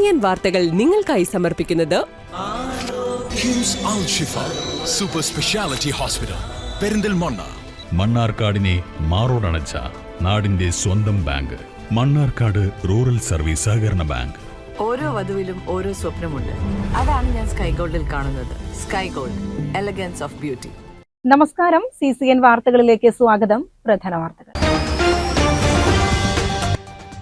CCN വാർത്തകൾ നിങ്ങൾക്കായി സമർപ്പിക്കുന്നത് കിംസ് അൽ ഷിഫ സൂപ്പർ സ്പെഷ്യാലിറ്റി ഹോസ്പിറ്റൽ പെരിന്തൽമണ്ണ. മണ്ണാർക്കാടിനെ മാറോടണച്ച നാടിന്റെ സ്വന്തം ബാങ്ക് മണ്ണാർക്കാട് റൂറൽ സർവീസ് സഹകരണ ബാങ്ക്. ഓരോ വധുവിലും ഓരോ സ്വപ്നമുണ്ട്. അതാണ് ഞാൻ സ്കൈ ഗോൾഡിൽ കാണുന്നത്. Sky gold, elegance of beauty. നമസ്കാരം, CCN വാർത്തകളിലേക്ക് സ്വാഗതം. പ്രധാന വാർത്തകൾ.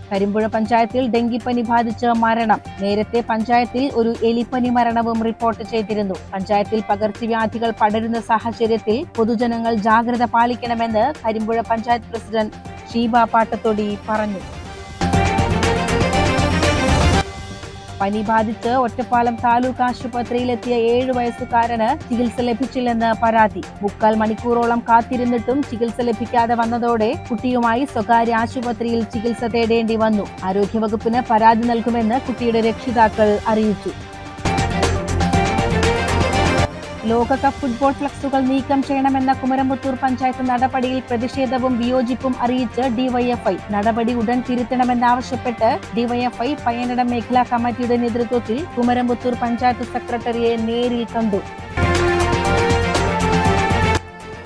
കരിമ്പുഴ പഞ്ചായത്തിൽ ഡെങ്കിപ്പനി ബാധിച്ച് മരണം. നേരത്തെ പഞ്ചായത്തിൽ ഒരു എലിപ്പനി മരണവും റിപ്പോർട്ട് ചെയ്തിരുന്നു. പഞ്ചായത്തിൽ പകർച്ചവ്യാധികൾ പടരുന്ന സാഹചര്യത്തിൽ പൊതുജനങ്ങൾ ജാഗ്രത പാലിക്കണമെന്ന് കരിമ്പുഴ പഞ്ചായത്ത് പ്രസിഡന്റ് ഷീബ പാട്ടത്തൊടി പറഞ്ഞു. പനി ബാധിച്ച് ഒറ്റപ്പാലം താലൂക്ക് ആശുപത്രിയിലെത്തിയ 7 വയസ്സുകാരന് ചികിത്സ ലഭിച്ചില്ലെന്ന് പരാതി. 3/4 മണിക്കൂറോളം കാത്തിരുന്നിട്ടും ചികിത്സ ലഭിക്കാതെ വന്നതോടെ കുട്ടിയുമായി സ്വകാര്യ ആശുപത്രിയിൽ ചികിത്സ തേടേണ്ടി വന്നു. ആരോഗ്യവകുപ്പിന് പരാതി നൽകുമെന്ന് കുട്ടിയുടെ രക്ഷിതാക്കൾ അറിയിച്ചു. ലോകകപ്പ് ഫുട്ബോൾ ഫ്ലക്സുകൾ നീക്കം ചെയ്യണമെന്ന കുമരംപുത്തൂർ പഞ്ചായത്ത് നടപടിയിൽ പ്രതിഷേധവും വിയോജിപ്പും അറിയിച്ച് ഡിവൈഎഫ്ഐ. നടപടി ഉടൻ തിരുത്തണമെന്നാവശ്യപ്പെട്ട് ഡിവൈഎഫ്ഐ പയ്യന്നടം മേഖലാ കമ്മിറ്റിയുടെ നേതൃത്വത്തിൽ കുമരംപുത്തൂർ പഞ്ചായത്ത് സെക്രട്ടറിയെ നേരിൽ കണ്ടു.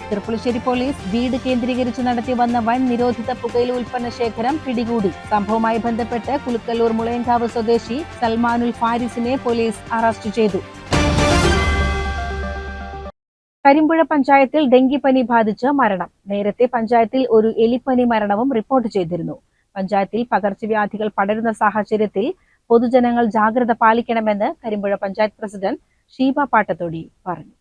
തൃപ്പുളിശ്ശേരി പോലീസ് വീട് കേന്ദ്രീകരിച്ച് നടത്തി വന്ന വൻ നിരോധിത പുകയില ഉൽപ്പന്ന ശേഖരം പിടികൂടി. സംഭവവുമായി ബന്ധപ്പെട്ട് കുലുക്കല്ലൂർ മുളയങ്കാവ് സ്വദേശി സൽമാനുൽ ഫാരിസിനെ പോലീസ് അറസ്റ്റ് ചെയ്തു. കരിമ്പുഴ പഞ്ചായത്തിൽ ഡെങ്കിപ്പനി ബാധിച്ച് മരണം. നേരത്തെ പഞ്ചായത്തിൽ ഒരു എലിപ്പനി മരണവും റിപ്പോർട്ട് ചെയ്തിരുന്നു. പഞ്ചായത്തിൽ പകർച്ചവ്യാധികൾ പടരുന്ന സാഹചര്യത്തിൽ പൊതുജനങ്ങൾ ജാഗ്രത പാലിക്കണമെന്ന് കരിമ്പുഴ പഞ്ചായത്ത് പ്രസിഡന്റ് ഷീബ പാട്ടത്തൊടി പറഞ്ഞു.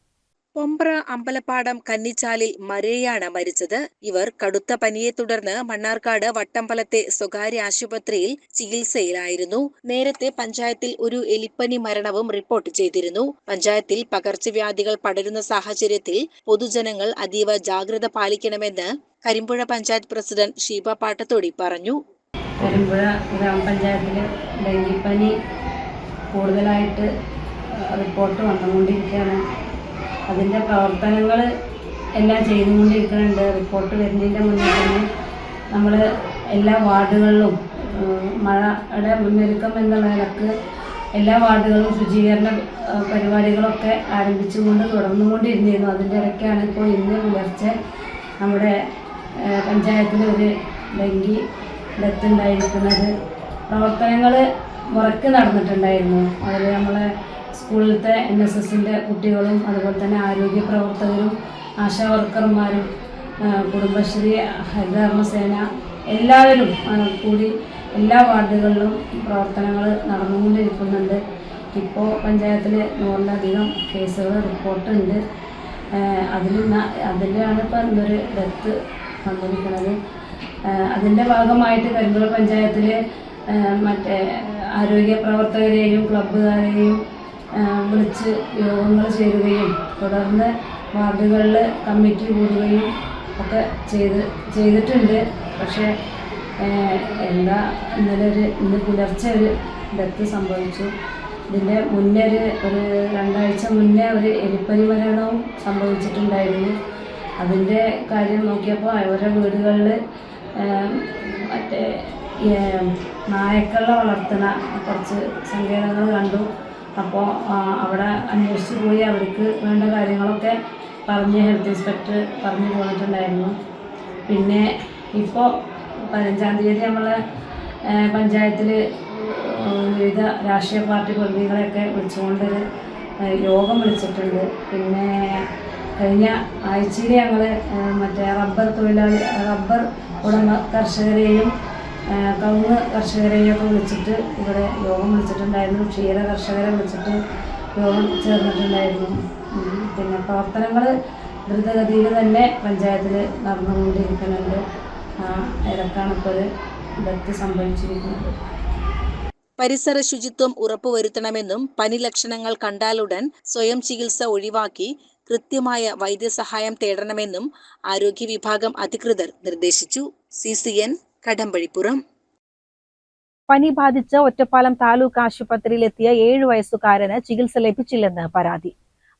പൊമ്പ്ര അമ്പലപ്പാടം കന്നിച്ചാലിൽ മരയാണ് മരിച്ചത്. ഇവർ കടുത്ത പനിയെ തുടർന്ന് മണ്ണാർക്കാട് വട്ടമ്പലത്തെ സ്വകാര്യ ആശുപത്രിയിൽ ചികിത്സയിലായിരുന്നു. നേരത്തെ പഞ്ചായത്തിൽ ഒരു എലിപ്പനി മരണവും റിപ്പോർട്ട് ചെയ്തിരുന്നു. പഞ്ചായത്തിൽ പകർച്ചവ്യാധികൾ പടരുന്ന സാഹചര്യത്തിൽ പൊതുജനങ്ങൾ അതീവ ജാഗ്രത പാലിക്കണമെന്ന് കരിമ്പുഴ പഞ്ചായത്ത് പ്രസിഡന്റ് ഷീബ പാട്ടത്തൊടി പറഞ്ഞു. കരിമ്പുഴ ഗ്രാമപഞ്ചായത്തിൽ ഡെങ്കിപ്പനി കൂടുതലായിട്ട് റിപ്പോർട്ട് വന്നുകൊണ്ടിരിക്കുകയാണ്. അതിൻ്റെ പ്രവർത്തനങ്ങൾ എല്ലാം ചെയ്തുകൊണ്ടിരിക്കുന്നുണ്ട്. റിപ്പോർട്ട് വരുന്നതിൻ്റെ മുന്നേ തന്നെ നമ്മൾ എല്ലാ വാർഡുകളിലും മഴയുടെ മുന്നൊരുക്കം എന്നുള്ള നിലക്ക് എല്ലാ വാർഡുകളിലും ശുചീകരണ പരിപാടികളൊക്കെ ആരംഭിച്ചുകൊണ്ട് തുടർന്നുകൊണ്ടിരുന്നിരുന്നു. അതിൻ്റെ ഇടയ്ക്കാണ് ഇപ്പോൾ ഇന്ന് പുലർച്ചെ നമ്മുടെ പഞ്ചായത്തിൽ ഒരു ഡെങ്കി ഡെത്ത് ഉണ്ടായിരിക്കുന്നത്. പ്രവർത്തനങ്ങൾ മുറക്ക് നടന്നിട്ടുണ്ടായിരുന്നു. അതിൽ നമ്മളെ സ്കൂളിലത്തെ NSSൻ്റെ കുട്ടികളും അതുപോലെ തന്നെ ആരോഗ്യ പ്രവർത്തകരും ആശാ വർക്കർമാരും കുടുംബശ്രീ ഹരിതകർമ്മസേന എല്ലാവരും കൂടി എല്ലാ വാർഡുകളിലും പ്രവർത്തനങ്ങൾ നടന്നുകൊണ്ടിരിക്കുന്നുണ്ട്. ഇപ്പോൾ പഞ്ചായത്തിൽ 100-ലധികം കേസുകൾ റിപ്പോർട്ടുണ്ട്. അതിലാണ് ഇപ്പോൾ ഇന്നൊരു ഡെത്ത് വന്നിരിക്കുന്നത്. അതിൻ്റെ ഭാഗമായിട്ട് കരിമ്പുഴ പഞ്ചായത്തിൽ മറ്റേ ആരോഗ്യ പ്രവർത്തകരെയും ക്ലബ്ബുകാരെയും വിളിച്ച് യോഗങ്ങൾ ചേരുകയും തുടർന്ന് വാർഡുകളിൽ കമ്മിറ്റി കൂടുകയും ഒക്കെ ചെയ്തിട്ടുണ്ട്. പക്ഷേ ഇന്ന് പുലർച്ചെ ഒരു ഡെത്ത് സംഭവിച്ചു. ഇതിൻ്റെ മുന്നേ ഒരു 2 ആഴ്ച മുന്നേ ഒരു എലിപ്പനി മരണവും സംഭവിച്ചിട്ടുണ്ടായിരുന്നു. അതിൻ്റെ കാര്യം നോക്കിയപ്പോൾ അവരുടെ വീടുകളിൽ മറ്റേ നായക്കളെ വളർത്തുന്ന കുറച്ച് സങ്കേതങ്ങൾ കണ്ടു. അപ്പോൾ അവിടെ അന്വേഷിച്ച് പോയി അവർക്ക് വേണ്ട കാര്യങ്ങളൊക്കെ പറഞ്ഞ് ഹെൽത്ത് ഇൻസ്പെക്ടർ പറഞ്ഞു പോന്നിട്ടുണ്ടായിരുന്നു. പിന്നെ ഇപ്പോൾ 15-ാം തീയതി നമ്മളെ പഞ്ചായത്തിൽ വിവിധ രാഷ്ട്രീയ പാർട്ടി പ്രതിനിധികളെയൊക്കെ വിളിച്ചുകൊണ്ടൊരു യോഗം വിളിച്ചിട്ടുണ്ട്. പിന്നെ കഴിഞ്ഞ ആഴ്ചയിൽ ഞങ്ങൾ മറ്റേ റബ്ബർ ഉടമ കർഷകരെയും കവുങ്ങ് കർഷകരെയൊക്കെ വിളിച്ചിട്ട് ഇവിടെ യോഗം വിളിച്ചിട്ടുണ്ടായിരുന്നു. ക്ഷീര കർഷകരെ വിളിച്ചിട്ട് യോഗം ചേർന്നിട്ടുണ്ടായിരുന്നു. പിന്നെ പ്രവർത്തനങ്ങൾ ദ്രുതഗതിയിൽ തന്നെ പഞ്ചായത്തിൽ നടന്നുകൊണ്ടിരിക്കുന്നുണ്ട്. ഇടക്കാണ് ഇപ്പോൾ ഒരു ഡെത്ത് സംഭവിച്ചിരിക്കുന്നത്. പരിസര ശുചിത്വം ഉറപ്പുവരുത്തണമെന്നും പനി ലക്ഷണങ്ങൾ കണ്ടാലുടൻ സ്വയം ചികിത്സ ഒഴിവാക്കി കൃത്യമായ വൈദ്യസഹായം തേടണമെന്നും ആരോഗ്യ വിഭാഗം അധികൃതർ നിർദ്ദേശിച്ചു. CCN കടമ്പഴിപ്പുറം. പനി ബാധിച്ച് ഒറ്റപ്പാലം താലൂക്ക് ആശുപത്രിയിലെത്തിയ 7 വയസ്സുകാരന് ചികിത്സ ലഭിച്ചില്ലെന്ന് പരാതി.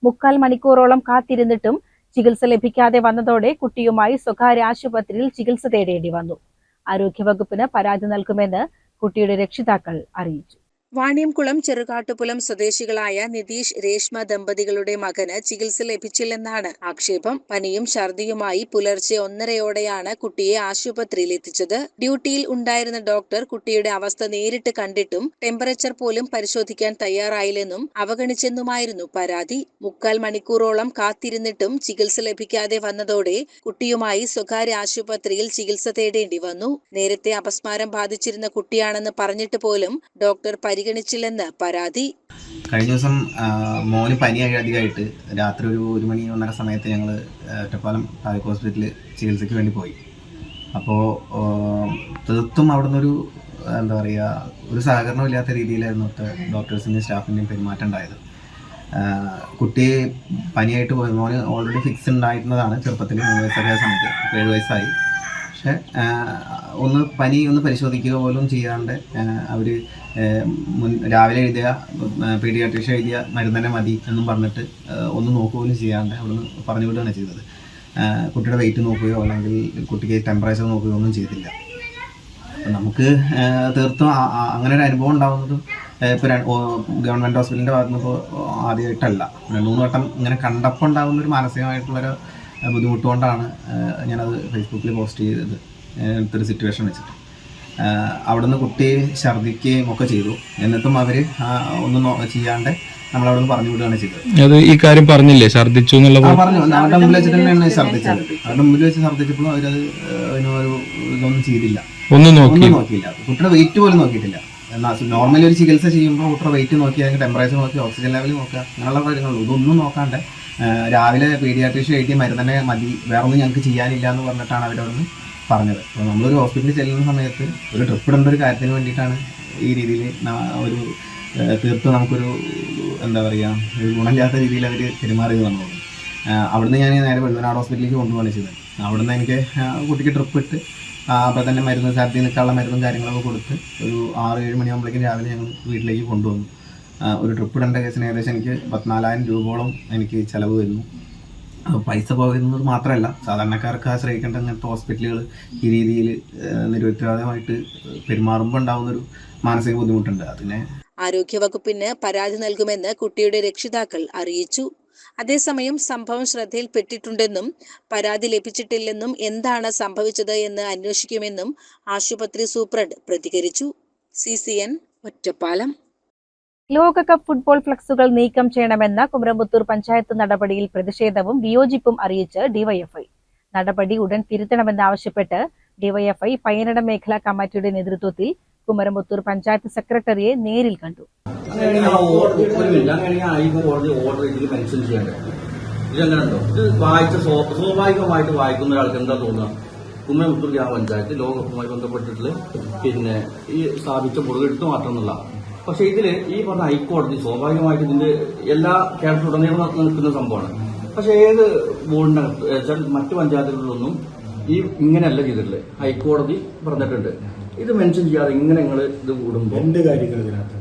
3/4 മണിക്കൂറോളം കാത്തിരുന്നിട്ടും ചികിത്സ ലഭിക്കാതെ വന്നതോടെ കുട്ടിയുമായി സ്വകാര്യ ആശുപത്രിയിൽ ചികിത്സ തേടേണ്ടി വന്നു. ആരോഗ്യവകുപ്പിന് പരാതി നൽകുമെന്ന് കുട്ടിയുടെ രക്ഷിതാക്കൾ അറിയിച്ചു. വാണിയംകുളം ചെറുകാട്ടുപുലം സ്വദേശികളായ നിതീഷ് രേഷ്മ ദമ്പതികളുടെ മകന് ചികിത്സ ലഭിച്ചില്ലെന്നാണ് ആക്ഷേപം. പനിയും ഛർദിയുമായി പുലർച്ചെ 1:30 കുട്ടിയെ ആശുപത്രിയിൽ എത്തിച്ചത്. ഡ്യൂട്ടിയിൽ ഉണ്ടായിരുന്ന ഡോക്ടർ കുട്ടിയുടെ അവസ്ഥ നേരിട്ട് കണ്ടിട്ടും ടെമ്പറേച്ചർ പോലും പരിശോധിക്കാൻ തയ്യാറായില്ലെന്നും അവഗണിച്ചെന്നുമായിരുന്നു പരാതി. 3/4 മണിക്കൂറോളം കാത്തിരുന്നിട്ടും ചികിത്സ ലഭിക്കാതെ വന്നതോടെ കുട്ടിയുമായി സ്വകാര്യ ആശുപത്രിയിൽ ചികിത്സ തേടേണ്ടി വന്നു. നേരത്തെ അപസ്മാരം ബാധിച്ചിരുന്ന കുട്ടിയാണെന്ന് പറഞ്ഞിട്ട് പോലും ഡോക്ടർ പരിഗണിച്ചില്ലെന്ന് പരാതി. കഴിഞ്ഞ ദിവസം മോന് പനി അധികമായിട്ട് രാത്രി ഒരു 1 മണി 1:30 സമയത്ത് ഞങ്ങൾ ഒറ്റപ്പാലം താലൂക്ക് ഹോസ്പിറ്റലിൽ ചികിത്സയ്ക്ക് വേണ്ടി പോയി. അപ്പോൾ തീർത്തും അവിടെ നിന്നൊരു എന്താ പറയുക, ഒരു സഹകരണമില്ലാത്ത രീതിയിലായിരുന്നു ഡോക്ടേഴ്സിൻ്റെയും സ്റ്റാഫിൻ്റെയും പെരുമാറ്റം ഉണ്ടായത്. കുട്ടി പനിയായിട്ട് പോയി. മോന് ഓൾറെഡി ഫിക്സ് ഉണ്ടായിരുന്നതാണ് ചെറുപ്പത്തിൽ, 3 വയസ്സൊക്കെ സമയത്ത്. 7 വയസ്സായി. പക്ഷെ പനി പരിശോധിക്കുക പോലും ചെയ്യാണ്ട് അവർ രാവിലെ എഴുതിയ പീഡിയാട്രീഷ്യൻ എഴുതിയ മരുന്ന് തന്നെ മതി എന്നും പറഞ്ഞിട്ട് ഒന്ന് നോക്കുക പോലും ചെയ്യാണ്ട് അവിടുന്ന് പറഞ്ഞു വിടുകയാണ് ചെയ്തത്. കുട്ടിയുടെ വെയിറ്റ് നോക്കുകയോ അല്ലെങ്കിൽ കുട്ടിക്ക് ടെമ്പറേച്ചർ നോക്കുകയോ ഒന്നും ചെയ്തില്ല. അപ്പം നമുക്ക് തീർത്തും അങ്ങനെ ഒരു അനുഭവം ഉണ്ടാകുന്നതും ഇപ്പോൾ ഗവൺമെൻറ് ഹോസ്പിറ്റലിൻ്റെ ഭാഗത്ത് നിന്ന് ഇപ്പോൾ ആദ്യമായിട്ടല്ല. 2-3 വട്ടം ഇങ്ങനെ കണ്ടപ്പോൾ ഉണ്ടാകുന്നൊരു മാനസികമായിട്ടുള്ളൊരു ബുദ്ധിമുട്ടുകൊണ്ടാണ് ഞാനത് ഫേസ്ബുക്കിൽ പോസ്റ്റ് ചെയ്തത്. ഇങ്ങനത്തെ ഒരു സിറ്റുവേഷൻ വെച്ചിട്ട് അവിടുന്ന് കുട്ടി ഛർദ്ദിക്കുകയും ഒക്കെ ചെയ്തു. എന്നിട്ടും അവർ ഒന്നും ചെയ്യാണ്ട് നമ്മളവിടെ നിന്ന് പറഞ്ഞു വിടുകയാണ് ചെയ്തത്. അത് ഈ കാര്യം പറഞ്ഞില്ലേ, ഛർദ്ദിച്ചു എന്നുള്ളത് പറഞ്ഞു. അവരുടെ മുമ്പിൽ വെച്ചിട്ട് തന്നെയാണ് ഛർദ്ദിച്ചത്. അവരുടെ മുമ്പിൽ വെച്ച് ഛർദ്ദിച്ചപ്പോൾ അവരത് അതിനൊരു ഇതൊന്നും ചെയ്തില്ല, ഒന്നും നോക്കിയില്ല. കുട്ടിയുടെ വെയിറ്റ് പോലും നോക്കിയിട്ടില്ല. എന്നാൽ നോർമലി ഒരു ചികിത്സ ചെയ്യുമ്പോൾ കുട്ടിയുടെ വെയിറ്റ് നോക്കി, അല്ലെങ്കിൽ ടെമ്പറേച്ചർ നോക്കി, ഓക്സിജൻ ലെവൽ നോക്കുക, അങ്ങനെയുള്ള കാര്യങ്ങളുള്ളൂ. ഇതൊന്നും നോക്കാണ്ട് രാവിലെ പീഡിയാട്രീഷ്യൻ എഴുതിയ മരുന്ന് തന്നെ മതി, വേറെ ഒന്നും ഞങ്ങൾക്ക് ചെയ്യാനില്ല എന്ന് പറഞ്ഞിട്ടാണ് അവരവിടുന്ന് പറഞ്ഞത്. അപ്പോൾ നമ്മളൊരു ഹോസ്പിറ്റലിൽ ചെല്ലുന്ന സമയത്ത് ഒരു ട്രിപ്പ് ഇടേണ്ട ഒരു കാര്യത്തിന് വേണ്ടിയിട്ടാണ് ഈ രീതിയിൽ ഒരു തീർത്തും നമുക്കൊരു എന്താ പറയുക, ഒരു ഗുണമില്ലാത്ത രീതിയിൽ അവർ പെരുമാറിയത് നമ്മളോട്. അവിടുന്ന് ഞാൻ നേരെ വെള്ളനാട് ഹോസ്പിറ്റലിലേക്ക് കൊണ്ടുപോകാണ് ചെയ്തത്. അവിടുന്ന് എനിക്ക് കുട്ടിക്ക് ട്രിപ്പ് ഇട്ട് അപ്പോൾ തന്നെ മരുന്ന്, ഛർദി നിൽക്കാനുള്ള മരുന്നും കാര്യങ്ങളൊക്കെ കൊടുത്ത് ഒരു 6-7 മണിയാകുമ്പോഴേക്കും രാവിലെ ഞങ്ങൾ വീട്ടിലേക്ക് കൊണ്ടുവന്നു. ഒരു ട്രിപ്പ് ഇടേണ്ട കേസിന് ഏകദേശം എനിക്ക് 14,000 രൂപയോളം എനിക്ക് ചിലവ് വരുന്നു. പൈസ പോകുന്നത് മാത്രമല്ല, സാധാരണക്കാർക്ക് ആശ്രയിക്കേണ്ട അങ്ങനത്തെ ഹോസ്പിറ്റലുകൾ ഈ രീതിയിൽ നിരുത്തരവാദമായിട്ട് പെരുമാറുമ്പോൾ ഉണ്ടാകുന്നൊരു മാനസിക ബുദ്ധിമുട്ടുണ്ട്. അതിനെ ആരോഗ്യവകുപ്പിന് പരാതി നൽകുമെന്ന് കുട്ടിയുടെ രക്ഷിതാക്കൾ അറിയിച്ചു. അതേസമയം സംഭവം ശ്രദ്ധയിൽപ്പെട്ടിട്ടുണ്ടെന്നും പരാതി ലഭിച്ചിട്ടില്ലെന്നും എന്താണ് സംഭവിച്ചത് എന്ന് അന്വേഷിക്കുമെന്നും ആശുപത്രി സൂപ്രണ്ട് പ്രതികരിച്ചു. CCN ഒറ്റപ്പാലം. ലോകകപ്പ് ഫുട്ബോൾ ഫ്ലക്സുകൾ നീക്കം ചെയ്യണമെന്ന കുമരംപുത്തൂർ പഞ്ചായത്ത് നടപടിയിൽ പ്രതിഷേധവും വിയോജിപ്പും അറിയിച്ച് ഡിവൈഎഫ്ഐ. നടപടി ഉടൻ തിരുത്തണമെന്നാവശ്യപ്പെട്ട് ഡിവൈഎഫ്ഐ പയ്യനട മേഖലാ കമ്മിറ്റിയുടെ നേതൃത്വത്തിൽ കുമരംപുത്തൂർ പഞ്ചായത്ത് സെക്രട്ടറിയെ നേരിൽ കണ്ടു. സ്വാഭാവികമായിട്ട് വായിക്കുന്ന ഒരാൾക്ക് എന്താ തോന്നുക? കുമരംപുത്തൂർ ഗ്രാമപഞ്ചായത്ത് ലോകകപ്പുമായി ബന്ധപ്പെട്ടിട്ടുള്ള ഈ സ്ഥാപിച്ച പൊതുവെ എടുത്തു മാറ്റം എന്നുള്ള. പക്ഷെ ഇതില് ഈ പറഞ്ഞ ഹൈക്കോടതി സ്വാഭാവികമായിട്ട് ഇതിന്റെ എല്ലാ കേരളത്തിലുടനീളം നിൽക്കുന്ന സംഭവമാണ്. പക്ഷെ ഏത് ബോർഡിനകത്ത് വെച്ചാൽ മറ്റു പഞ്ചായത്തുകളിലൊന്നും ഇങ്ങനെയല്ല ചെയ്തിട്ടുള്ളത്. ഹൈക്കോടതി പറഞ്ഞിട്ടുണ്ട് ഇത് മെൻഷൻ ചെയ്യാതെ ഇങ്ങനെ നിങ്ങൾ ഇത് കൂടുമ്പോൾ എന്ത് കാര്യങ്ങൾ ഇതിനകത്ത്.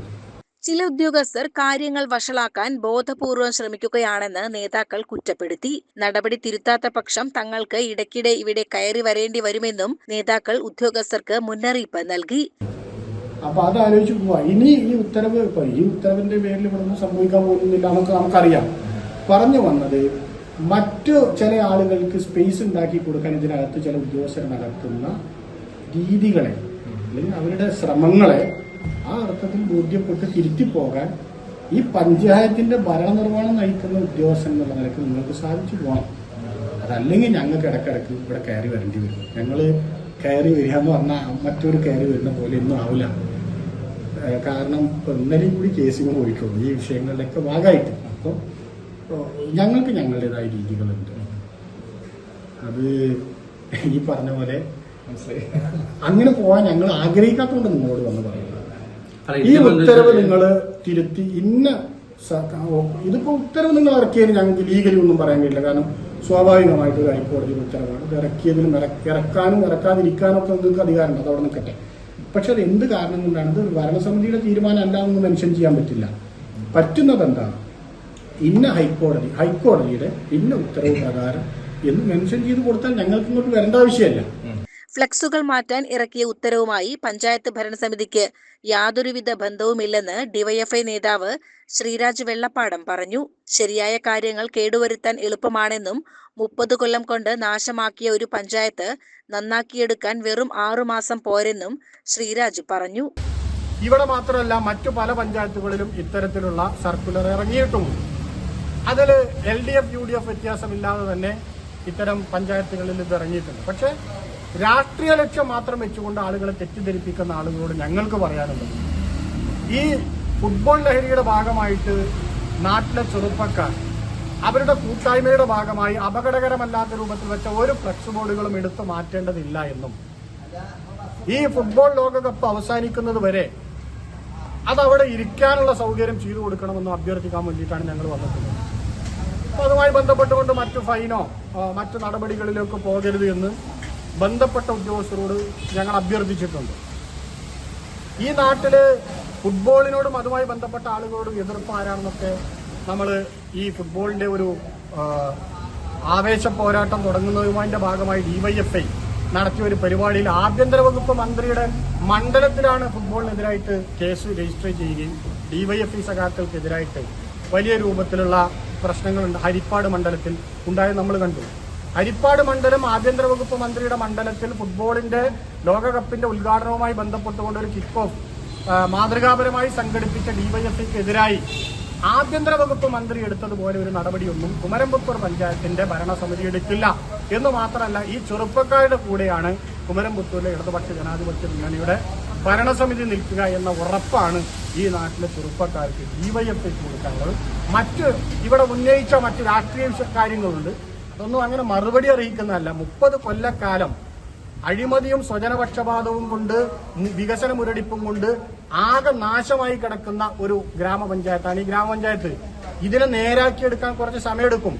ചില ഉദ്യോഗസ്ഥർ കാര്യങ്ങൾ വഷളാക്കാൻ ബോധപൂർവം ശ്രമിക്കുകയാണെന്ന് നേതാക്കൾ കുറ്റപ്പെടുത്തി. നടപടി തിരുത്താത്ത പക്ഷം തങ്ങൾക്ക് ഇടയ്ക്കിടെ ഇവിടെ കയറി വരേണ്ടി വരുമെന്നും നേതാക്കൾ ഉദ്യോഗസ്ഥർക്ക് മുന്നറിയിപ്പ് നൽകി. അപ്പൊ അത് ആലോചിച്ച് പോവാ. ഇനി ഈ ഉത്തരവിന്റെ പേരിൽ ഇവിടുന്ന് സംഭവിക്കാൻ പോകുന്നില്ല നമുക്കറിയാം. പറഞ്ഞു വന്നത് മറ്റു ചില ആളുകൾക്ക് സ്പേസ് ഉണ്ടാക്കി കൊടുക്കാൻ ഇതിനകത്ത് ചില ഉദ്യോഗസ്ഥർ നടത്തുന്ന രീതികളെ അല്ലെങ്കിൽ അവരുടെ ശ്രമങ്ങളെ ആ അർത്ഥത്തിൽ ബോധ്യപ്പെട്ട് തിരുത്തിപ്പോകാൻ ഈ പഞ്ചായത്തിന്റെ ഭരണനിർവഹണം നയിക്കുന്ന ഉദ്യോഗസ്ഥൻ എന്നുള്ള നിലയ്ക്ക് നിങ്ങൾക്ക് സാധിച്ചു പോകണം. അതല്ലെങ്കിൽ ഞങ്ങൾക്ക് ഇടയ്ക്കിടയ്ക്ക് ഇവിടെ കയറി വരേണ്ടി വരും. ഞങ്ങൾ കയറി വരിക എന്ന് പറഞ്ഞാൽ മറ്റൊരു കയറി വരുന്ന പോലെ ഒന്നും ആവില്ല. കാരണം ഇന്നലെയും കൂടി കേസുകൾ പോയിട്ടുള്ളൂ ഈ വിഷയങ്ങളിലൊക്കെ ഭാഗമായിട്ട്. അപ്പോൾ ഞങ്ങൾക്ക് ഞങ്ങളുടേതായ രീതികളുണ്ട്. അത് ഈ പറഞ്ഞ പോലെ അങ്ങനെ പോകാൻ ഞങ്ങൾ ആഗ്രഹിക്കാത്തതുകൊണ്ട് നിങ്ങളോട് വന്ന് പറയുന്നത്. ഈ ഉത്തരവ് നിങ്ങൾ തിരുത്തി ഇതിപ്പോ ഉത്തരവ് നിങ്ങൾ ഇറക്കിയതിന് ഞങ്ങൾക്ക് ലീഗലി ഒന്നും പറയാൻ കഴിയില്ല. കാരണം സ്വാഭാവികമായിട്ട് ഒരു ഹൈക്കോടതി ഉത്തരവാണ്. ഇത് ഇറക്കിയതിലും ഇറക്കാനും ഇറക്കാതിരിക്കാനും ഒക്കെ നിങ്ങൾക്ക് അധികാരമുണ്ട്, അതവിടെ നിൽക്കട്ടെ. പക്ഷെ അത് എന്ത് കാരണം കൊണ്ടാണ് ഇത് ഭരണസമിതിയുടെ തീരുമാനം അല്ലാതെന്ന് മെൻഷൻ ചെയ്യാൻ പറ്റില്ല. പറ്റുന്നത് എന്താണ്, ഇന്ന ഹൈക്കോടതിയുടെ ഇന്ന ഉത്തരവ് പ്രകാരം എന്ന് മെൻഷൻ ചെയ്ത് കൊടുത്താൽ ഞങ്ങൾക്ക് ഇങ്ങോട്ട് വരേണ്ട ആവശ്യമല്ല. ഫ്ലക്സുകൾ മാറ്റാൻ ഇറക്കിയ ഉത്തരവുമായി പഞ്ചായത്ത് ഭരണസമിതിക്ക് യാതൊരുവിധ ബന്ധവുമില്ലെന്ന് ഡിവൈഎഫ്ഐ നേതാവ് ശ്രീരാജ് വെള്ളപ്പാടം പറഞ്ഞു. ശരിയായ കാര്യങ്ങൾ കേടുവരുത്താൻ എളുപ്പമാണെന്നും 30 കൊല്ലം കൊണ്ട് നാശമാക്കിയ ഒരു പഞ്ചായത്ത് നന്നാക്കിയെടുക്കാൻ വെറും 6 മാസം പോരെന്നും ശ്രീരാജ് പറഞ്ഞു. ഇവിടെ മാത്രമല്ല മറ്റു പല പഞ്ചായത്തുകളിലും ഇത്തരത്തിലുള്ള സർക്കുലർ ഇറങ്ങിയിട്ടുമുണ്ട്. അതിൽ LDF UDF വ്യത്യാസമില്ലാതെ തന്നെ ഇത്തരം പഞ്ചായത്തുകളിൽ ഇത് ഇറങ്ങിയിട്ടുണ്ട്. പക്ഷേ രാഷ്ട്രീയ ലക്ഷ്യം മാത്രം വെച്ചുകൊണ്ട് ആളുകളെ തെറ്റിദ്ധരിപ്പിക്കുന്ന ആളുകളോട് ഞങ്ങൾക്ക് പറയാനുള്ളത്, ഈ ഫുട്ബോൾ ലഹരിയുടെ ഭാഗമായിട്ട് നാട്ടിലെ ചെറുപ്പക്കാർ അവരുടെ കൂട്ടായ്മയുടെ ഭാഗമായി അപകടകരമല്ലാത്ത രൂപത്തിൽ വെച്ച ഒരു ഫ്ലക്സ് ബോർഡുകളും എടുത്തു മാറ്റേണ്ടതില്ല എന്നും ഈ ഫുട്ബോൾ ലോകകപ്പ് അവസാനിക്കുന്നത് വരെ അതവിടെ ഇരിക്കാനുള്ള സൗകര്യം ചെയ്തു കൊടുക്കണമെന്ന് അഭ്യർത്ഥിക്കാൻ വേണ്ടിയിട്ടാണ് ഞങ്ങൾ വന്നിട്ടുള്ളത്. അപ്പോൾ അതുമായി ബന്ധപ്പെട്ടുകൊണ്ട് മറ്റു ഫൈനോ മറ്റു നടപടികളിലേക്ക് പോകരുത് എന്ന് ബന്ധപ്പെട്ട ഉദ്യോഗസ്ഥരോട് ഞങ്ങൾ അഭ്യർത്ഥിച്ചിട്ടുണ്ട്. ഈ നാട്ടില് ഫുട്ബോളിനോടും അതുമായി ബന്ധപ്പെട്ട ആളുകളോടും എതിർപ്പ് ആരാണെന്നൊക്കെ നമ്മൾ ഈ ഫുട്ബോളിന്റെ ഒരു ആവേശ പോരാട്ടം തുടങ്ങുന്നതുമായി ഭാഗമായി ഡിവൈഎഫ്ഐ നടത്തിയ ഒരു പരിപാടിയിൽ ആഭ്യന്തര വകുപ്പ് മന്ത്രിയുടെ മണ്ഡലത്തിലാണ് ഫുട്ബോളിനെതിരായിട്ട് കേസ് രജിസ്റ്റർ ചെയ്യുകയും ഡിവൈഎഫ്ഐ സഖാക്കൾക്കെതിരായിട്ട് വലിയ രൂപത്തിലുള്ള പ്രശ്നങ്ങളുണ്ട് ഹരിപ്പാട് മണ്ഡലത്തിൽ ഉണ്ടായത് നമ്മൾ കണ്ടു. ഹരിപ്പാട് മണ്ഡലം ആഭ്യന്തര വകുപ്പ് മന്ത്രിയുടെ മണ്ഡലത്തിൽ ഫുട്ബോളിന്റെ ലോകകപ്പിന്റെ ഉദ്ഘാടനവുമായി ബന്ധപ്പെട്ടുകൊണ്ട് ഒരു കിക്ക് ഓഫ് മാതൃകാപരമായി സംഘടിപ്പിച്ച ഡിവൈഎഫ്ഐക്കെതിരായി ആഭ്യന്തര വകുപ്പ് മന്ത്രി എടുത്തതുപോലെ ഒരു നടപടിയൊന്നും കുമരംപുത്തൂർ പഞ്ചായത്തിന്റെ ഭരണസമിതി എടുക്കില്ല എന്ന് മാത്രമല്ല, ഈ ചെറുപ്പക്കാരുടെ കൂടെയാണ് കുമരംപുത്തൂരിലെ ഇടതുപക്ഷ ജനാധിപത്യ മുന്നണിയുടെ ഭരണസമിതി നിൽക്കുക എന്ന ഉറപ്പാണ് ഈ നാട്ടിലെ ചെറുപ്പക്കാർക്ക് ഡിവൈഎഫ്ഐക്ക് കൊടുക്കാനുള്ളത്. ഇവിടെ ഉന്നയിച്ച മറ്റ് രാഷ്ട്രീയ കാര്യങ്ങളുണ്ട്, അതൊന്നും അങ്ങനെ മറുപടി അറിയിക്കുന്നതല്ല. 30 കൊല്ലക്കാലം അഴിമതിയും സ്വജനപക്ഷപാതവും കൊണ്ട് വികസന മുരടിപ്പും കൊണ്ട് ആകെ നാശമായി കിടക്കുന്ന ഒരു ഗ്രാമപഞ്ചായത്താണ് ഈ ഗ്രാമപഞ്ചായത്ത്. ഇതിനെ നേരാക്കിയെടുക്കാൻ കുറച്ച് സമയമെടുക്കും.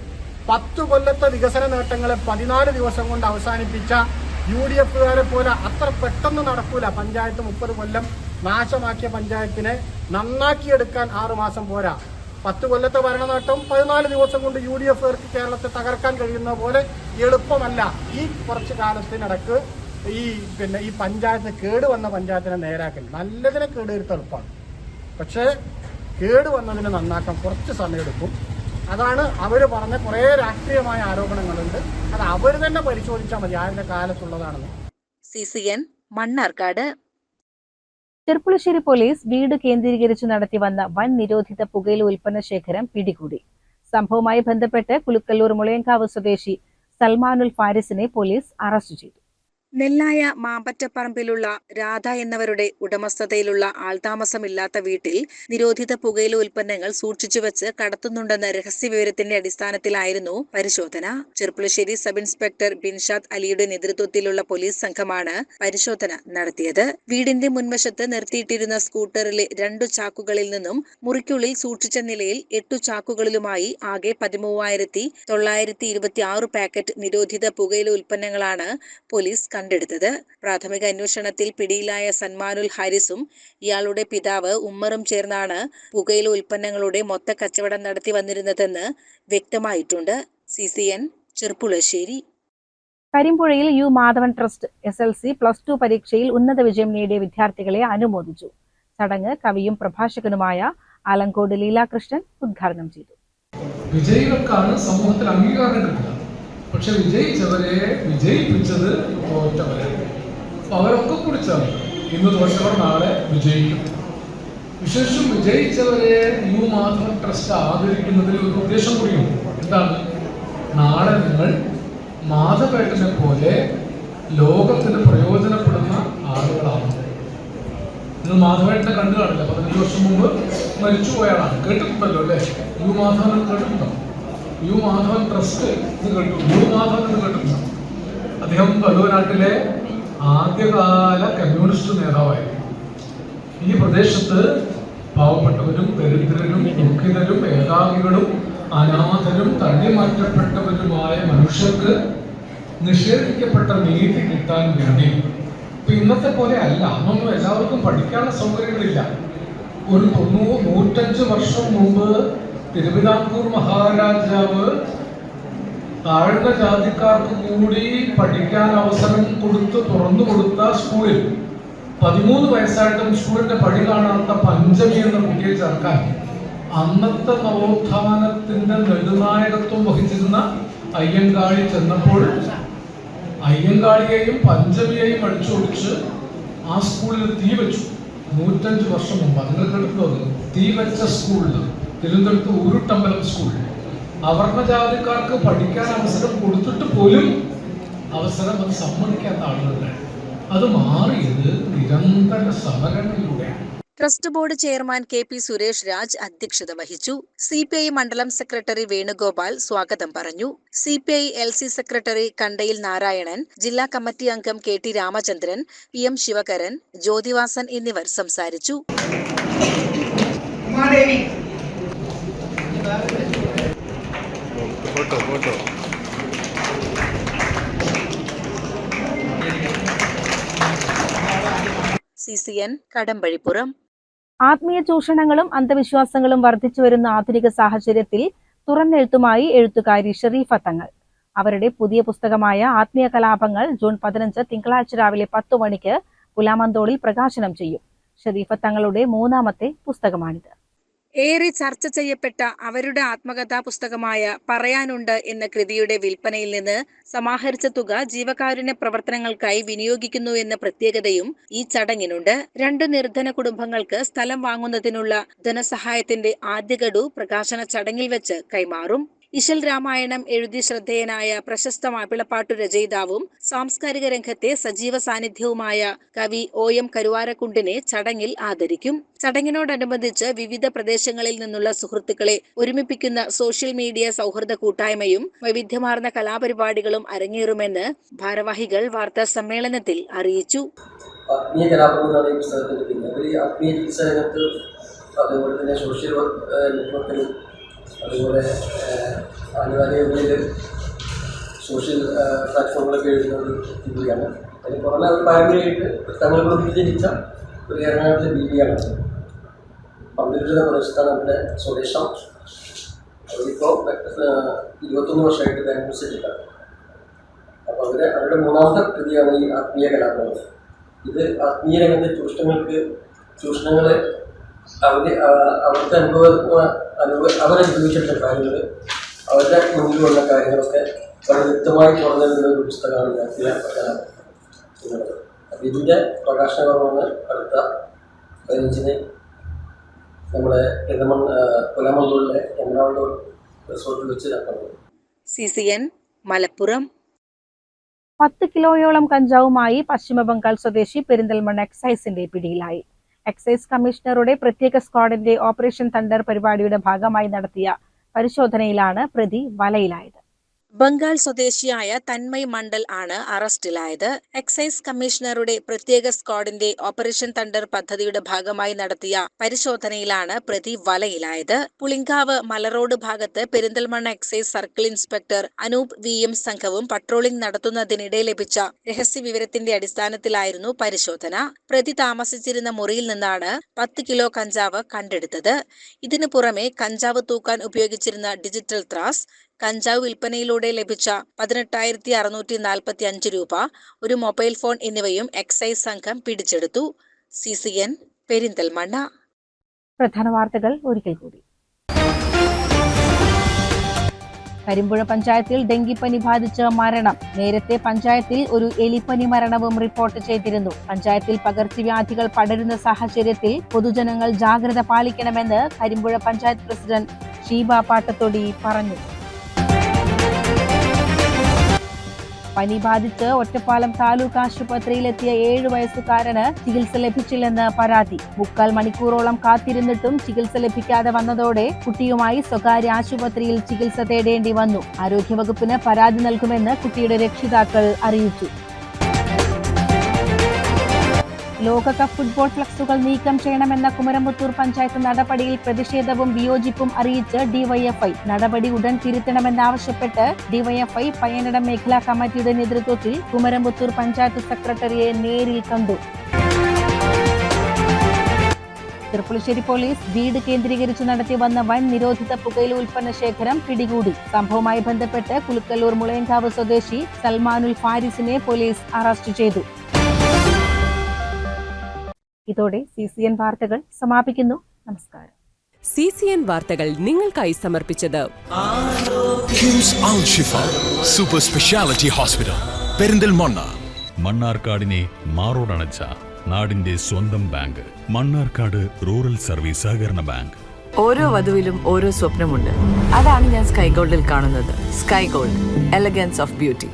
10 കൊല്ലത്തെ വികസന നേട്ടങ്ങളെ 14 ദിവസം കൊണ്ട് അവസാനിപ്പിച്ച UDFകാരെ പോലെ അത്ര പെട്ടെന്ന് നടക്കൂല. പഞ്ചായത്ത് 30 കൊല്ലം നാശമാക്കിയ പഞ്ചായത്തിനെ നന്നാക്കിയെടുക്കാൻ 6 മാസം പോരാ. 10 കൊല്ലത്തെ ഭരണനേട്ടം 14 ദിവസം കൊണ്ട് UDFകാർക്ക് കേരളത്തെ തകർക്കാൻ കഴിയുന്ന പോലെ എളുപ്പമല്ല. ഈ കുറച്ചു കാലത്തിനിടക്ക് ഈ പഞ്ചായത്ത് കേടുവന്ന പഞ്ചായത്തിനെ നേരാക്കൽ, നല്ലതിനെ കേടുവരുത്താൻ എളുപ്പമാണ്, പക്ഷേ കേടുവന്നതിനെ നന്നാക്കാൻ കുറച്ച് സമയമെടുക്കും. അതാണ് അവർ പറഞ്ഞ കുറേ രാഷ്ട്രീയമായ ആരോപണങ്ങളുണ്ട്, അത് അവർ തന്നെ പരിശോധിച്ചാൽ മതി ആരുടെ കാലത്തുള്ളതാണെന്ന്. CCN മണ്ണാർക്കാട്. ചെർപ്പുളശ്ശേരി പോലീസ് വീട് കേന്ദ്രീകരിച്ച് നടത്തി വന്ന വൻ നിരോധിത പുകയില ഉൽപ്പന്ന ശേഖരം പിടികൂടി. സംഭവവുമായി ബന്ധപ്പെട്ട് കുലുക്കല്ലൂർ മുളയങ്കാവ് സ്വദേശി സൽമാനുൽ ഫാരിസിനെ പോലീസ് അറസ്റ്റ് ചെയ്തു. നെല്ലായ മാമ്പറ്റപ്പറമ്പിലുള്ള രാധ എന്നവരുടെ ഉടമസ്ഥതയിലുള്ള ആൾതാമസമില്ലാത്ത വീട്ടിൽ നിരോധിത പുകയില ഉൽപ്പന്നങ്ങൾ സൂക്ഷിച്ചുവെച്ച് കടത്തുന്നുണ്ടെന്ന രഹസ്യവിവരത്തിന്റെ അടിസ്ഥാനത്തിലായിരുന്നു പരിശോധന. ചെർപ്പുളശ്ശേരി സബ് ഇൻസ്പെക്ടർ ബിൻഷാദ് അലിയുടെ നേതൃത്വത്തിലുള്ള പോലീസ് സംഘമാണ് പരിശോധന നടത്തിയത്. വീടിന്റെ മുൻവശത്ത് നിർത്തിയിട്ടിരുന്ന സ്കൂട്ടറിലെ 2 ചാക്കുകളിൽ നിന്നും മുറിക്കുള്ളിൽ സൂക്ഷിച്ച നിലയിൽ 8 ചാക്കുകളിലുമായി ആകെ 13,926 പാക്കറ്റ് നിരോധിത പുകയില ഉൽപ്പന്നങ്ങളാണ് പോലീസ് കണ്ടെടുത്തത്. പ്രാഥമിക അന്വേഷണത്തിൽ പിടിയിലായ സൽമാനുൽ ഹാരിസും ഇയാളുടെ പിതാവ് ഉമ്മറും ചേർന്നാണ് പുകയില ഉൽപ്പന്നങ്ങളുടെ മൊത്ത കച്ചവടം നടത്തി വന്നിരുന്നതെന്ന് വ്യക്തമായിട്ടുണ്ട്. CCN ചെർപ്പുളശ്ശേരി. കരിമ്പുഴയിൽ U മാധവൻ ട്രസ്റ്റ് SLC +2 പരീക്ഷയിൽ ഉന്നത വിജയം നേടിയ വിദ്യാർത്ഥികളെ അനുമോദിച്ചു. ചടങ്ങ് കവിയും പ്രഭാഷകനുമായ ആലങ്കോട് ലീലാകൃഷ്ണൻ ഉദ്ഘാടനം ചെയ്തു. വിജയികൾക്കാണ് സമൂഹത്തിൽ അംഗീകാരം കിട്ടുക, പക്ഷെ വിജയിച്ചവരെ വിജയിപ്പിച്ചത് തോറ്റവരാണ്. അവരൊക്കെ കുറിച്ചാണ് ഇന്ന് തോറ്റവർ നാളെ വിജയിക്കും. വിശേഷം വിജയിച്ചവരെ U മാധവൻ ട്രസ്റ്റ് ആദരിക്കുന്നതിൽ ഒരു ഉദ്ദേശം കൂടിയുണ്ട്. എന്താണ്? നാളെ നിങ്ങൾ മാധവേട്ടനെ പോലെ ലോകത്തിന് പ്രയോജനപ്പെടുന്ന ആളുകളാണ്. നിങ്ങൾ മാധവേട്ടനെ കണ്ടു കാണില്ല, 15 വർഷം മുമ്പ് മരിച്ചുപോയാളാണ്. കേട്ടിട്ടുണ്ടല്ലോ അല്ലേ? U മാധവൻ കേട്ടിട്ടുണ്ടോ? U മാധവൻ ട്രസ്റ്റ് എന്ന് കേട്ടു, U മാധവൻ എന്ന് കേട്ടിട്ടുണ്ടോ? അദ്ദേഹം വള്ളുവനാട്ടിലെ ആദ്യകാല കമ്മ്യൂണിസ്റ്റ് നേതാവായിരുന്നു. ഈ പ്രദേശത്ത് പാവപ്പെട്ടവരും ദരിദ്രരും ദുഃഖിതരും ഏകാകികളും അനാഥരും തള്ളിമാറ്റപ്പെട്ടവരുമായ മനുഷ്യർക്ക് നിഷേധിക്കപ്പെട്ട നീതി കിട്ടാൻ വേണ്ടി, ഇപ്പൊ ഇന്നത്തെ പോലെ അല്ല, അന്നൊന്നും എല്ലാവർക്കും പഠിക്കാനുള്ള സൗകര്യങ്ങളില്ല. ഒരു 105 വർഷം മുമ്പ് തിരുവിതാംകൂർ മഹാരാജാവ് താഴ്ന്ന ജാതിക്കാർക്ക് കൂടി പഠിക്കാൻ അവസരം തുറന്നു കൊടുത്ത സ്കൂളിൽ 13 വയസ്സായിട്ടും സ്കൂളിന്റെ പടി കാണാത്ത പഞ്ചമി എന്ന കുട്ടിയെ ചേർക്കാൻ അന്നത്തെ നവോത്ഥാനത്തിന്റെ നെടുനായകത്വം വഹിച്ചിരുന്ന അയ്യങ്കാളി ചെന്നപ്പോൾ അയ്യങ്കാളിയെയും പഞ്ചമിയെയും അടിച്ചോടിച്ച് ആ സ്കൂളിൽ തീ വെച്ചു. 105 വർഷം മുമ്പ് നിങ്ങൾ കേട്ടിട്ടുള്ളത് തീ വെച്ച സ്കൂളിൽ തിരുവനന്തപുരത്ത് ഉരുട്ടമ്പലം സ്കൂളിൽ അവർണജാതിക്കാർക്ക് പഠിക്കാൻ അവസരം കൊടുത്തിട്ട് പോലും അവസരം അത് സമ്മതിക്കാത്ത ആളുകളുടെ അത് മാറിയത് നിരന്തര സമരങ്ങളിലൂടെയാണ്. Trust board chairman KP Suresh Raj അധ്യക്ഷത വഹിച്ചു. CPI മണ്ഡലം സെക്രട്ടറി വേണുഗോപാൽ സ്വാഗതം പറഞ്ഞു. CPI LC സെക്രട്ടറി കണ്ടയിൽ നാരായണൻ, ജില്ലാ കമ്മിറ്റി അംഗം KT രാമചന്ദ്രൻ, PM ശിവകരൻ, ജ്യോതിവാസൻ എന്നിവർ സംസാരിച്ചു. CCN കടമ്പഴിപ്പുറം. ആത്മീയ ചൂഷണങ്ങളും അന്ധവിശ്വാസങ്ങളും വർദ്ധിച്ചു വരുന്ന ആധുനിക സാഹചര്യത്തിൽ തുറന്നെഴുത്തുമായി എഴുത്തുകാരി ഷെരീഫ തങ്ങൾ. അവരുടെ പുതിയ പുസ്തകമായ ആത്മീയ കലാപങ്ങൾ ജൂൺ 15 തിങ്കളാഴ്ച രാവിലെ 10 മണിക്ക് പുലാമന്തോളിൽ പ്രകാശനം ചെയ്യും. ഷെരീഫ തങ്ങളുടെ 3ാമത്തെ പുസ്തകമാണിത്. ഏറെ ചർച്ച ചെയ്യപ്പെട്ട അവരുടെ ആത്മകഥാ പുസ്തകമായ പറയാനുണ്ട് എന്ന കൃതിയുടെ വിൽപ്പനയിൽ നിന്ന് സമാഹരിച്ച തുക ജീവകാരുണ്യ പ്രവർത്തനങ്ങൾക്കായി വിനിയോഗിക്കുന്നു എന്ന പ്രത്യേകതയും ഈ ചടങ്ങിനുണ്ട്. 2 നിർധന കുടുംബങ്ങൾക്ക് സ്ഥലം വാങ്ങുന്നതിനുള്ള ധനസഹായത്തിന്റെ ആദ്യ ഗഡു പ്രകാശന ചടങ്ങിൽ വെച്ച് കൈമാറും. ഇശൽ രാമായണം എഴുതി ശ്രദ്ധേയനായ പ്രശസ്ത മാപ്പിളപ്പാട്ടു രചയിതാവും സാംസ്കാരിക രംഗത്തെ സജീവ സാന്നിധ്യവുമായ കവി OM കരുവാരക്കുണ്ടിനെ ചടങ്ങിൽ ആദരിക്കും. ചടങ്ങിനോടനുബന്ധിച്ച് വിവിധ പ്രദേശങ്ങളിൽ നിന്നുള്ള സുഹൃത്തുക്കളെ ഒരുമിപ്പിക്കുന്ന സോഷ്യൽ മീഡിയ സൗഹൃദ കൂട്ടായ്മയും വൈവിധ്യമാർന്ന കലാപരിപാടികളും അരങ്ങേറുമെന്ന് ഭാരവാഹികൾ വാർത്താ സമ്മേളനത്തിൽ അറിയിച്ചു. ആത്മീയ കലാപങ്ങളാണ് ഈ പുസ്തകത്തിന്റെ പിന്നെ ആത്മീയ ചികിത്സ രംഗത്ത്, അതുപോലെ തന്നെ സോഷ്യൽ നെറ്റ്വർക്കിൽ, അതുപോലെ അനിവാര്യങ്ങളിൽ സോഷ്യൽ പ്ലാറ്റ്ഫോമുകളൊക്കെ എഴുതുന്നത് കൂടിയാണ്. അതിന് പുറമെ ഒരു പാരമ്പര്യമായിട്ട് തങ്ങളോട് വിഭജിച്ച ഒരു എറണാകുളത്തെ ബിബിയാണ്. പന്തിരുന്ന പ്രദേശത്താണ് അവരുടെ സ്വദേശം. അവരിപ്പോൾ 21 വർഷമായിട്ട് ബാംഗ്ലൂർ സെറ്റിലാണ്. അപ്പോൾ അവരുടെ 3ാമത്തെ കൃതിയാണ് ഈ ആത്മീയ കലാപങ്ങൾ. ഇത് ആത്മീയ രംഗത്തെ ചൂഷണങ്ങൾ അവരുടെ അവരനുഭവിച്ചിട്ടുള്ള കാര്യങ്ങൾ, അവരുടെ മുന്നിൽ വന്ന കാര്യങ്ങളൊക്കെ വളരെ വ്യക്തമായി തുറന്നിരുന്ന ഒരു പുസ്തകമാണ് ആത്മീയ കലാപം എന്നുള്ളത്. അപ്പോൾ ഇതിൻ്റെ പ്രകാശനകർമ്മങ്ങൾ അടുത്ത 15-ന് നമ്മുടെ പുലാമന്തൂരിലെ എറണാകുളം റിസോർട്ടിൽ വെച്ച് നടക്കുന്നത്. CCN മലപ്പുറം. 10 കിലോയോളം കഞ്ചാവുമായി പശ്ചിമബംഗാൾ സ്വദേശി പെരിന്തൽമണ്ണ എക്സൈസിന്റെ പിടിയിലായി. എക്സൈസ് കമ്മീഷണറുടെ പ്രത്യേക സ്ക്വാഡിന്റെ ഓപ്പറേഷൻ തണ്ടർ പരിപാടിയുടെ ഭാഗമായി നടത്തിയ പരിശോധനയിലാണ് പ്രതി വലയിലായത്. ബംഗാൾ സ്വദേശിയായ തന്മയ് മണ്ഡൽ ആണ് അറസ്റ്റിലായത്. എക്സൈസ് കമ്മീഷണറുടെ പ്രത്യേക സ്ക്വാഡിന്റെ ഓപ്പറേഷൻ തണ്ടർ പദ്ധതിയുടെ ഭാഗമായി നടത്തിയ പരിശോധനയിലാണ് പ്രതി വലയിലായത്. പുളിങ്കാവ് മലറോഡ് ഭാഗത്ത് Perinthalmanna excise circle inspector Anoop VM സംഘവും പട്രോളിംഗ് നടത്തുന്നതിനിടെ ലഭിച്ച രഹസ്യ വിവരത്തിന്റെ അടിസ്ഥാനത്തിലായിരുന്നു പരിശോധന. പ്രതി താമസിച്ചിരുന്ന മുറിയിൽ നിന്നാണ് 10 കിലോ കഞ്ചാവ് കണ്ടെടുത്തത്. ഇതിനു പുറമെ കഞ്ചാവ് തൂക്കാൻ ഉപയോഗിച്ചിരുന്ന ഡിജിറ്റൽ ത്രാസ്, കഞ്ചാവ് വിൽപ്പനയിലൂടെ ലഭിച്ച 18,645 രൂപ, ഒരു മൊബൈൽ ഫോൺ എന്നിവയും എക്സൈസ് സംഘം പിടിച്ചെടുത്തു. CCN പെരിന്തൽമണ്ണ. പ്രധാന വാർത്തകൾ ഒരിക്കൽ കൂടി. കരിമ്പുഴ പഞ്ചായത്തിൽ ഡെങ്കിപ്പനി ബാധിച്ച് മരണം. നേരത്തെ പഞ്ചായത്തിൽ ഒരു എലിപ്പനി മരണവും റിപ്പോർട്ട് ചെയ്തിരുന്നു. പഞ്ചായത്തിൽ പകർച്ചവ്യാധികൾ പടരുന്ന സാഹചര്യത്തിൽ പൊതുജനങ്ങൾ ജാഗ്രത പാലിക്കണമെന്ന് കരിമ്പുഴ പഞ്ചായത്ത് പ്രസിഡന്റ് ഷീബ പാട്ടത്തൊടി പറഞ്ഞു. പനി ബാധിച്ച് ഒറ്റപ്പാലം താലൂക്ക് ആശുപത്രിയിലെത്തിയ 7 വയസ്സുകാരന് ചികിത്സ ലഭിച്ചില്ലെന്ന് പരാതി. 3/4 മണിക്കൂറോളം കാത്തിരുന്നിട്ടും ചികിത്സ ലഭിക്കാതെ വന്നതോടെ കുട്ടിയുമായി സ്വകാര്യ ആശുപത്രിയിൽ ചികിത്സ തേടേണ്ടി വന്നു. ആരോഗ്യവകുപ്പിന് പരാതി നൽകുമെന്ന് കുട്ടിയുടെ രക്ഷിതാക്കൾ അറിയിച്ചു. ലോകകപ്പ് ഫുട്ബോൾ ഫ്ലക്സുകൾ നീക്കം ചെയ്യണമെന്ന കുമരംപുത്തൂർ പഞ്ചായത്ത് നടപടിയിൽ പ്രതിഷേധവും വിയോജിപ്പും അറിയിച്ച് ഡിവൈഎഫ്ഐ. നടപടി ഉടൻ തിരുത്തണമെന്നാവശ്യപ്പെട്ട് ഡിവൈഎഫ്ഐ പയ്യന്നടം മേഖലാ കമ്മിറ്റിയുടെ നേതൃത്വത്തിൽ കുമരംപുത്തൂർ പഞ്ചായത്ത് സെക്രട്ടറിയെ നേരിൽ കണ്ടു. ചെർപ്പുളശ്ശേരി പോലീസ് വീട് കേന്ദ്രീകരിച്ച് നടത്തി വന്ന വൻ നിരോധിത പുകയില ഉൽപ്പന്ന ശേഖരം പിടികൂടി. സംഭവവുമായി ബന്ധപ്പെട്ട് കുലുക്കല്ലൂർ മുളയങ്കാവ് സ്വദേശി സൽമാനുൽ ഫാരിസിനെ പോലീസ് അറസ്റ്റ് ചെയ്തു. ഇതോടെ CCN വാർത്തകൾ സമാപിക്കുന്നു. നമസ്കാരം. CCN വാർത്തകൾ നിങ്ങൾക്കായി സമർപ്പിച്ചത് കിംസ് അൽ ഷിഫ സൂപ്പർ സ്പെഷ്യാലിറ്റി ഹോസ്പിറ്റൽ പെരിന്തൽമണ്ണ. മണ്ണാർക്കാടിനെ മാറോടണച്ച നാടിന്റെ സ്വന്തം ബാങ്ക് മണ്ണാർക്കാട് റൂറൽ സർവീസ് സഹകരണ ബാങ്ക്. ഓരോ വധുവിലും ഓരോ സ്വപ്നമുണ്ട്. അതാണ് ഞാൻ സ്കൈ ഗോൾഡിൽ കാണുന്നത്. Sky gold, elegance of beauty.